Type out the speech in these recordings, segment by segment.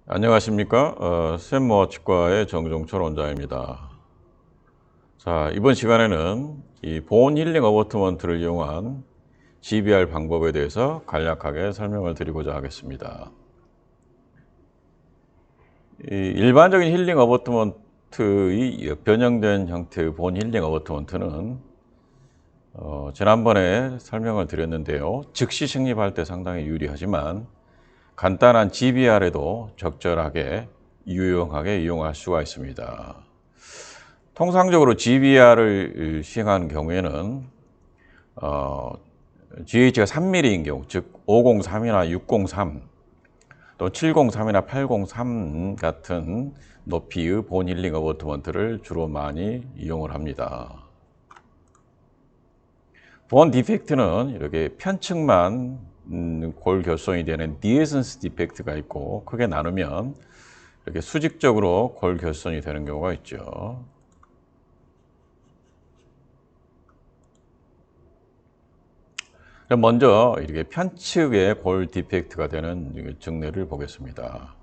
안녕하십니까? 샘모아 치과의 정종철 원장입니다. 자, 이번 시간에는 이 본 힐링 어버트먼트를 이용한 GBR 방법에 대해서 간략하게 설명을 드리고자 하겠습니다. 이 일반적인 힐링 어버트먼트의 변형된 형태의 본 힐링 어버트먼트는 지난번에 설명을 드렸는데요. 즉시 식립할 때 상당히 유리하지만 간단한 GBR에도 적절하게 유용하게 이용할 수가 있습니다. 통상적으로 GBR을 시행하는 경우에는 GH가 3mm인 경우, 즉 503이나 603, 또 703이나 803 같은 높이의 본 힐링 어버트먼트를 주로 많이 이용을 합니다. 본 디펙트는 이렇게 편측만 골 결손이 되는 디에센스 디펙트가 있고, 크게 나누면 이렇게 수직적으로 골 결손이 되는 경우가 있죠. 먼저 이렇게 편측의 골 디펙트가 되는 증례를 보겠습니다.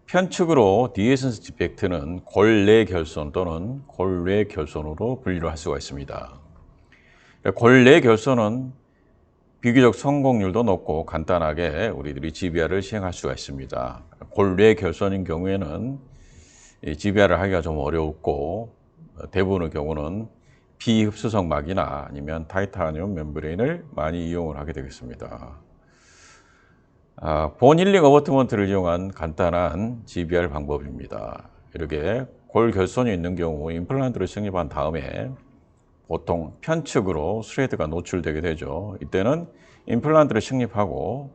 편측으로 디에센스 디펙트는 골 내 결손 또는 골 외 결손으로 분류를 할 수가 있습니다. 골 내 결손은 비교적 성공률도 높고 간단하게 우리들이 GBR을 시행할 수가 있습니다. 골 내 결손인 경우에는 GBR을 하기가 좀 어렵고 대부분의 경우는 비흡수성 막이나 아니면 타이타늄 멤브레인을 많이 이용을 하게 되겠습니다. 본 힐링 어버트먼트를 이용한 간단한 GBR 방법입니다. 이렇게 골 결손이 있는 경우 임플란트를 식립한 다음에 보통 편측으로 스레드가 노출되게 되죠. 이때는 임플란트를 식립하고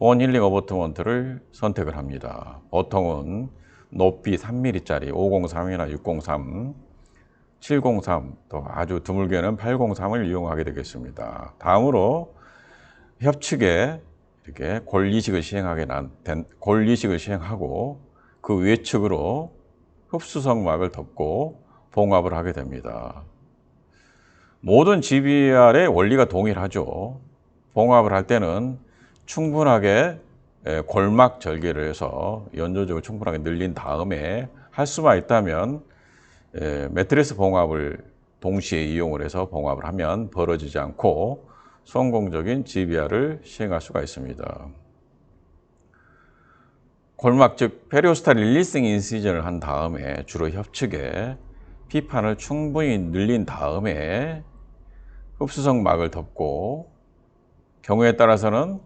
본 힐링 어버트먼트를 선택을 합니다. 보통은 높이 3mm짜리 503이나 603, 703, 또 아주 드물게는 803을 이용하게 되겠습니다. 다음으로 협측에 이렇게 골 이식을 골 이식을 시행하고 그 외측으로 흡수성막을 덮고 봉합을 하게 됩니다. 모든 GBR의 원리가 동일하죠. 봉합을 할 때는 충분하게 골막 절개를 해서 연조적으로 충분하게 늘린 다음에 할 수만 있다면 매트리스 봉합을 동시에 이용을 해서 봉합을 하면 벌어지지 않고 성공적인 GBR을 시행할 수가 있습니다. 골막 즉 페리오스탈 릴리싱 인시전을 한 다음에 주로 협측에 피판을 충분히 늘린 다음에 흡수성 막을 덮고 경우에 따라서는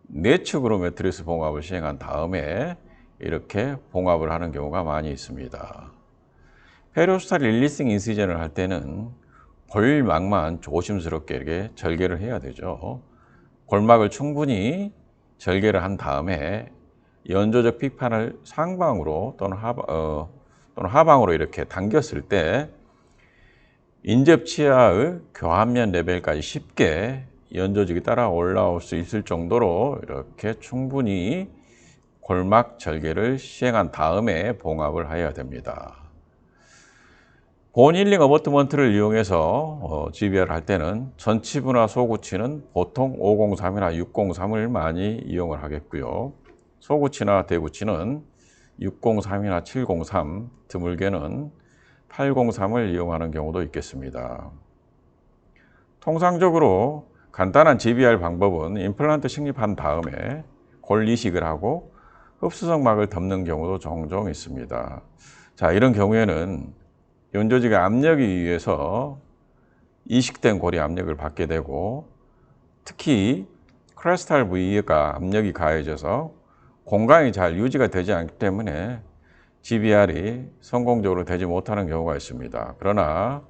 내측으로 매트리스 봉합을 시행한 다음에 이렇게 봉합을 하는 경우가 많이 있습니다. 페리오스탈 릴리싱 인시전을 할 때는 골막만 조심스럽게 이렇게 절개를 해야 되죠. 골막을 충분히 절개를 한 다음에 연조적 피판을 상방으로 또는 하방으로 이렇게 당겼을 때 인접 치아의 교합면 레벨까지 쉽게 연조직이 따라 올라올 수 있을 정도로 이렇게 충분히 골막 절개를 시행한 다음에 봉합을 해야 됩니다. 본 힐링 어버트먼트를 이용해서 GBR 할 때는 전치부나 소구치는 보통 503이나 603을 많이 이용을 하겠고요. 소구치나 대구치는 603이나 703, 드물게는 803을 이용하는 경우도 있겠습니다. 통상적으로 간단한 GBR 방법은 임플란트 식립한 다음에 골 이식을 하고 흡수성막을 덮는 경우도 종종 있습니다. 자, 이런 경우에는 연조직의 압력에 의해서 이식된 골이 압력을 받게 되고 특히 크레스탈 부위가 압력이 가해져서 공간이 잘 유지가 되지 않기 때문에 GBR이 성공적으로 되지 못하는 경우가 있습니다. 그러나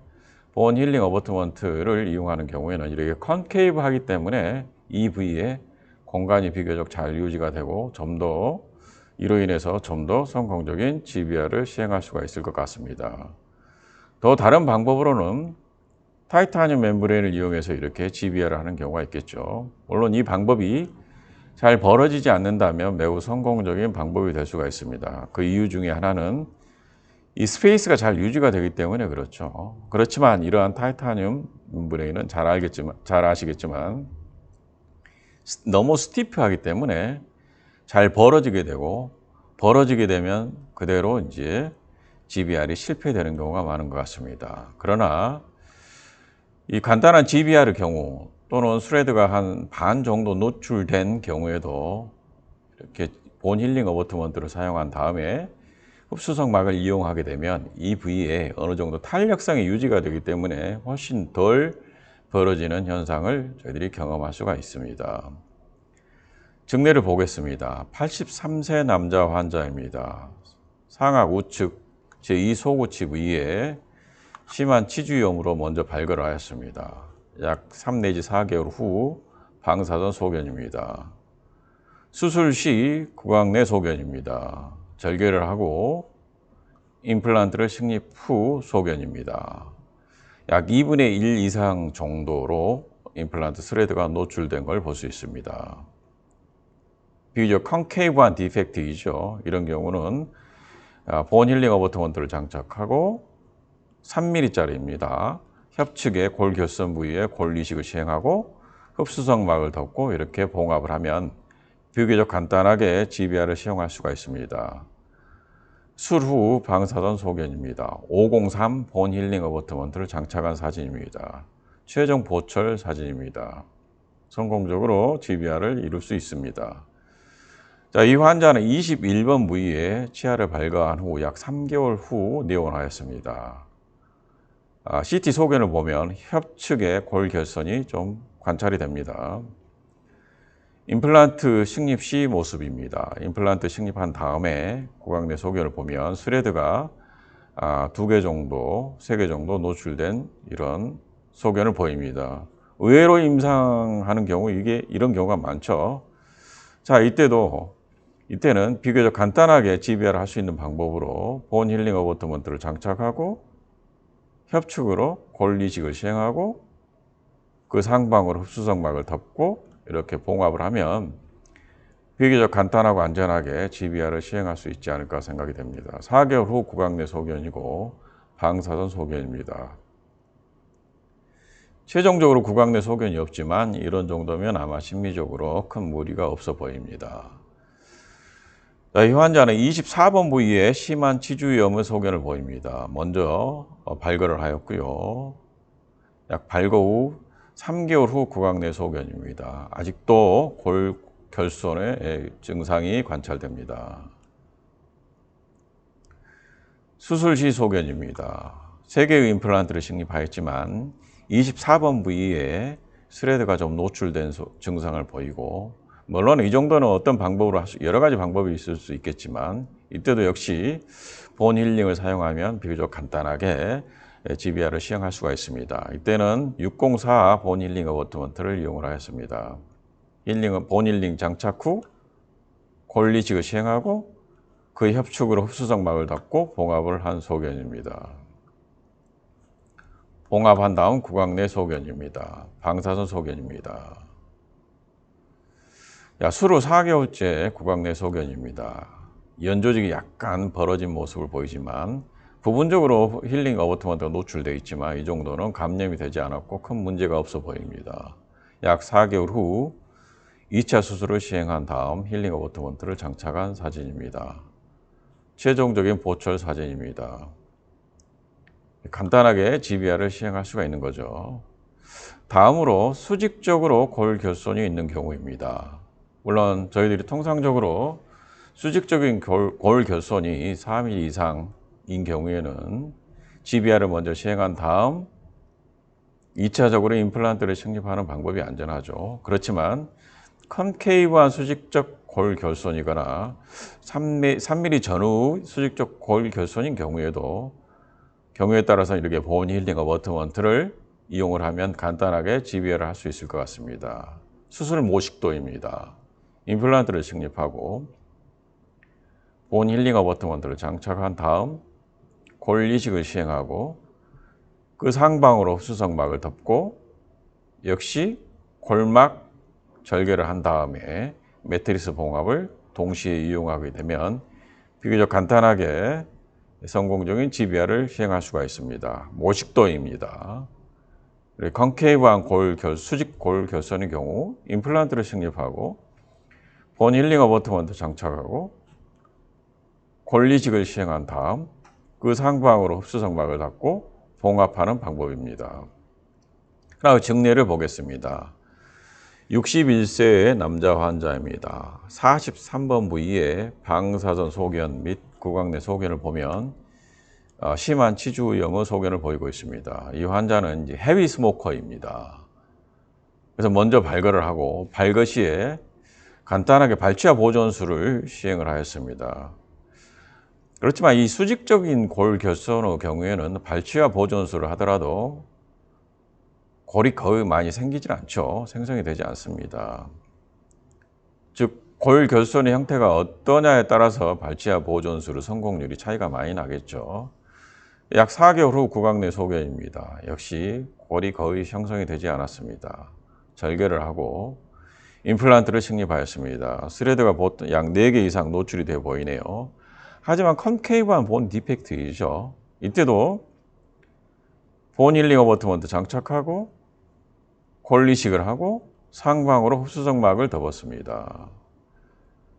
본 힐링 어버트먼트를 이용하는 경우에는 이렇게 컨케이브 하기 때문에 이 부위에 공간이 비교적 잘 유지가 되고 이로 인해서 좀 더 성공적인 GBR을 시행할 수가 있을 것 같습니다. 더 다른 방법으로는 타이타늄 멤브레인을 이용해서 이렇게 GBR을 하는 경우가 있겠죠. 물론 이 방법이 잘 벌어지지 않는다면 매우 성공적인 방법이 될 수가 있습니다. 그 이유 중에 하나는 이 스페이스가 잘 유지가 되기 때문에 그렇죠. 그렇지만 이러한 타이타늄 멤브레인은 잘 아시겠지만 너무 스티프하기 때문에 잘 벌어지게 되고 벌어지게 되면 그대로 이제 GBR이 실패되는 경우가 많은 것 같습니다. 그러나 이 간단한 GBR의 경우 또는 스레드가 한 반 정도 노출된 경우에도 이렇게 본 힐링 어버트먼트를 사용한 다음에 흡수성막을 이용하게 되면 이 부위에 어느 정도 탄력성이 유지가 되기 때문에 훨씬 덜 벌어지는 현상을 저희들이 경험할 수가 있습니다. 증례를 보겠습니다. 83세 남자 환자입니다. 상악 우측 제2소구치 부위에 심한 치주염으로 먼저 발견을 하였습니다. 약 3 내지 4개월 후 방사선 소견입니다. 수술 시 구강 내 소견입니다. 절개를 하고 임플란트를 식립 후 소견입니다. 약 2분의 1 이상 정도로 임플란트 스레드가 노출된 걸 볼 수 있습니다. 비교적 컨케이브한 디펙트이죠. 이런 경우는 본 힐링 어버트먼트를 장착하고 3mm짜리입니다. 협측의 골 결선 부위에 골 이식을 시행하고 흡수성막을 덮고 이렇게 봉합을 하면 비교적 간단하게 GBR을 시행할 수가 있습니다. 술 후 방사선 소견입니다. 503 본 힐링 어버트먼트를 장착한 사진입니다. 최종 보철 사진입니다. 성공적으로 GBR을 이룰 수 있습니다. 자, 이 환자는 21번 부위에 치아를 발가한 후 약 3개월 후 내원하였습니다. CT 소견을 보면 협측의 골 결선이 좀 관찰이 됩니다. 임플란트 식립 시 모습입니다. 임플란트 식립한 다음에 구강 내 소견을 보면 스레드가 2개 정도, 3개 정도 노출된 이런 소견을 보입니다. 의외로 임상하는 경우 이런 경우가 많죠. 자, 이때는 비교적 간단하게 GBR을 할 수 있는 방법으로 본 힐링 어버트먼트를 장착하고 협축으로 골 이식을 시행하고 그 상방으로 흡수성막을 덮고 이렇게 봉합을 하면 비교적 간단하고 안전하게 GBR을 시행할 수 있지 않을까 생각이 됩니다. 4개월 후 구강 내 소견이고 방사선 소견입니다. 최종적으로 구강 내 소견이 없지만 이런 정도면 아마 심리적으로 큰 무리가 없어 보입니다. 이 환자는 24번 부위에 심한 치주염의 소견을 보입니다. 먼저 발거를 하였고요. 약 발거 후 3개월 후 구강 내 소견입니다. 아직도 골 결손의 증상이 관찰됩니다. 수술 시 소견입니다. 3개의 임플란트를 식립하였지만 24번 부위에 스레드가 좀 노출된 증상을 보이고 물론 이 정도는 어떤 방법으로 여러 가지 방법이 있을 수 있겠지만 이때도 역시 본 힐링을 사용하면 비교적 간단하게 GBR을 시행할 수가 있습니다. 이때는 604 본 힐링 어버트먼트를 이용을 하였습니다. 본 힐링 장착 후 골 이식을 시행하고 그 협축으로 흡수성막을 닫고 봉합을 한 소견입니다. 봉합한 다음 구강 내 소견입니다. 방사선 소견입니다. 술 후 4개월째 구강 내 소견입니다. 연 조직이 약간 벌어진 모습을 보이지만 부분적으로 힐링 어버트먼트가 노출되어 있지만 이 정도는 감염이 되지 않았고 큰 문제가 없어 보입니다. 약 4개월 후 2차 수술을 시행한 다음 힐링 어버트먼트를 장착한 사진입니다. 최종적인 보철 사진입니다. 간단하게 GBR을 시행할 수가 있는 거죠. 다음으로 수직적으로 골 결손이 있는 경우입니다. 물론 저희들이 통상적으로 수직적인 골 결손이 4mm 이상인 경우에는 GBR을 먼저 시행한 다음 2차적으로 임플란트를 식립하는 방법이 안전하죠. 그렇지만 컨케이브한 수직적 골 결손이거나 3mm 전후 수직적 골 결손인 경우에도 경우에 따라서 이렇게 본 힐링 어버트먼트를 이용을 하면 간단하게 GBR을 할 수 있을 것 같습니다. 수술 모식도입니다. 임플란트를 식립하고 본 힐링 어버트먼트를 장착한 다음 골 이식을 시행하고 그 상방으로 흡수성막을 덮고 역시 골막 절개를 한 다음에 매트리스 봉합을 동시에 이용하게 되면 비교적 간단하게 성공적인 GBR을 시행할 수가 있습니다. 모식도입니다. 컨케이브한 수직 골 결선의 경우 임플란트를 식립하고 본 힐링 어버트먼트 장착하고 권리식을 시행한 다음 그 상방으로 흡수성막을 닫고 봉합하는 방법입니다. 그리고 증례를 보겠습니다. 61세의 남자 환자입니다. 43번 부위에 방사선 소견 및 구강 내 소견을 보면 심한 치주염의 소견을 보이고 있습니다. 이 환자는 이제 헤비 스모커입니다. 그래서 먼저 발거를 하고 발거 시에 간단하게 발치와 보존술을 시행을 하였습니다. 그렇지만 이 수직적인 골 결손의 경우에는 발치와 보존술을 하더라도 골이 거의 많이 생기질 않죠. 생성이 되지 않습니다. 즉 골 결손의 형태가 어떠냐에 따라서 발치와 보존술의 성공률이 차이가 많이 나겠죠. 약 4개월 후 구강 내 소견입니다. 역시 골이 거의 형성이 되지 않았습니다. 절개를 하고 임플란트를 식립하였습니다. 스레드가 보통 약 4개 이상 노출이 되어 보이네요. 하지만 컨케이브한 본 디펙트이죠. 이때도 본 힐링 어버트먼트 장착하고 권리식을 하고 상방으로 흡수성막을 덮었습니다.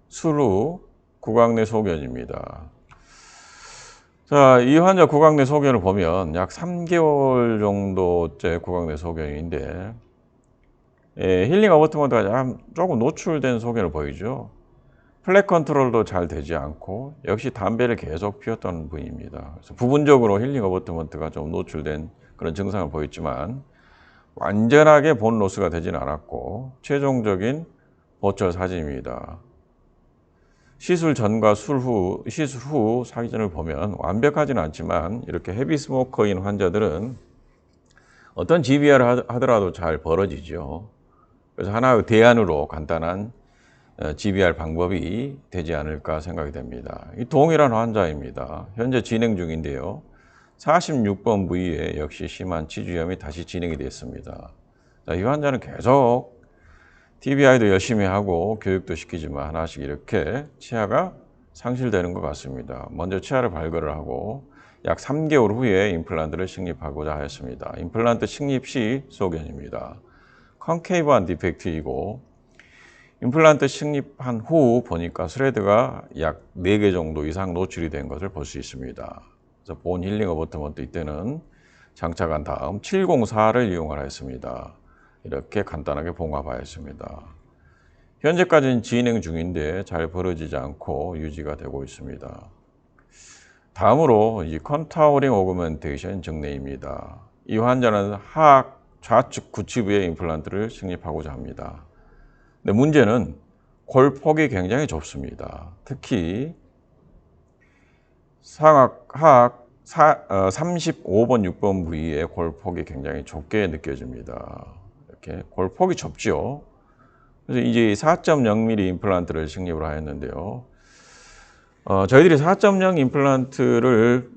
술 후 구강 내 소견입니다. 자, 이 환자 구강 내 소견을 보면 약 3개월 정도째 구강 내 소견인데 힐링 어버트먼트가 조금 노출된 소견을 보이죠. 플랫 컨트롤도 잘 되지 않고 역시 담배를 계속 피웠던 분입니다. 그래서 부분적으로 힐링 어버트먼트가 좀 노출된 그런 증상을 보였지만 완전하게 본 로스가 되지는 않았고 최종적인 보철 사진입니다. 시술 전과 시술 후 사진을 보면 완벽하지는 않지만 이렇게 헤비 스모커인 환자들은 어떤 GBR을 하더라도 잘 벌어지죠. 그래서 하나의 대안으로 간단한 GBR 방법이 되지 않을까 생각이 됩니다. 이 동일한 환자입니다. 현재 진행 중인데요. 46번 부위에 역시 심한 치주염이 다시 진행이 됐습니다. 자, 이 환자는 계속 TBI도 열심히 하고 교육도 시키지만 하나씩 이렇게 치아가 상실되는 것 같습니다. 먼저 치아를 발거를 하고 약 3개월 후에 임플란트를 식립하고자 하였습니다. 임플란트 식립 시 소견입니다. 컨케이브한 디펙트이고 임플란트 식립한 후 보니까 스레드가 약 4개 정도 이상 노출이 된 것을 볼 수 있습니다. 그래서 본 힐링 어버트먼트 이때는 장착한 다음 704를 이용하였습니다. 이렇게 간단하게 봉합하였습니다. 현재까지는 진행 중인데 잘 벌어지지 않고 유지가 되고 있습니다. 다음으로 이 컨타우링 오그멘테이션 증례입니다. 이 환자는 하악 좌측 구치부에 임플란트를 식립하고자 합니다. 근데 문제는 골폭이 굉장히 좁습니다. 특히 하악 35번, 6번 부위에 골폭이 굉장히 좁게 느껴집니다. 이렇게 골폭이 좁죠. 그래서 이제 4.0mm 임플란트를 식립을 하였는데요. 저희들이 4.0 임플란트를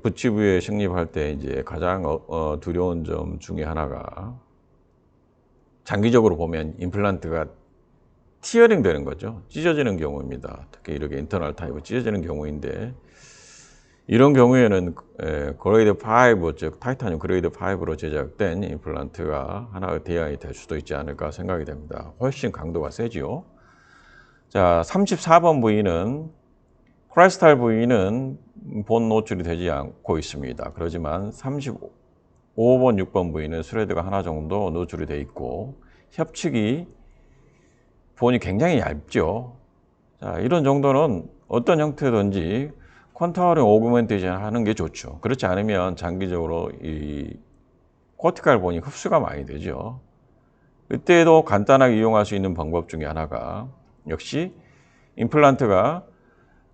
부치부에 식립할 때 이제 가장 두려운 점 중에 하나가 장기적으로 보면 임플란트가 티어링 되는 거죠. 찢어지는 경우입니다. 특히 이렇게 인터널 타입으로 찢어지는 경우인데 이런 경우에는 그레이드 5, 즉 타이타늄 그레이드 5로 제작된 임플란트가 하나의 대안이 될 수도 있지 않을까 생각이 됩니다. 훨씬 강도가 세지요. 자, 34번 부위는 크라이스탈 부위는 본 노출이 되지 않고 있습니다. 그렇지만 35번, 6번 부위는 스레드가 하나 정도 노출이 되어 있고 협측이 본이 굉장히 얇죠. 자, 이런 정도는 어떤 형태든지 컨타우링 오그멘테이션 하는 게 좋죠. 그렇지 않으면 장기적으로 이 코티칼 본이 흡수가 많이 되죠. 이때도 간단하게 이용할 수 있는 방법 중에 하나가 역시 임플란트가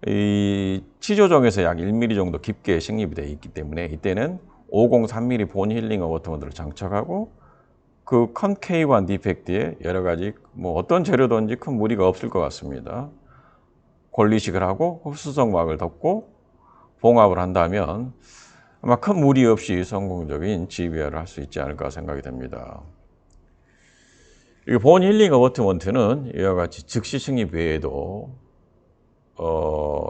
이 치조정에서 약 1mm 정도 깊게 식립이 되어 있기 때문에 이때는 503mm 본 힐링 어버트먼트를 장착하고 그 컨케이브한 디펙트에 여러 가지 어떤 재료든지 큰 무리가 없을 것 같습니다. 권리식을 하고 흡수성막을 덮고 봉합을 한다면 아마 큰 무리 없이 성공적인 GBR을 할 수 있지 않을까 생각이 됩니다. 이 본 힐링 어버트먼트는 이와 같이 즉시 식립 외에도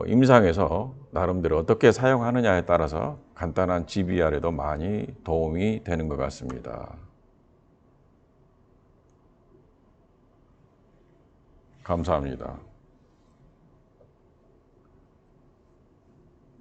임상에서 나름대로 어떻게 사용하느냐에 따라서 간단한 GBR에도 많이 도움이 되는 것 같습니다. 감사합니다.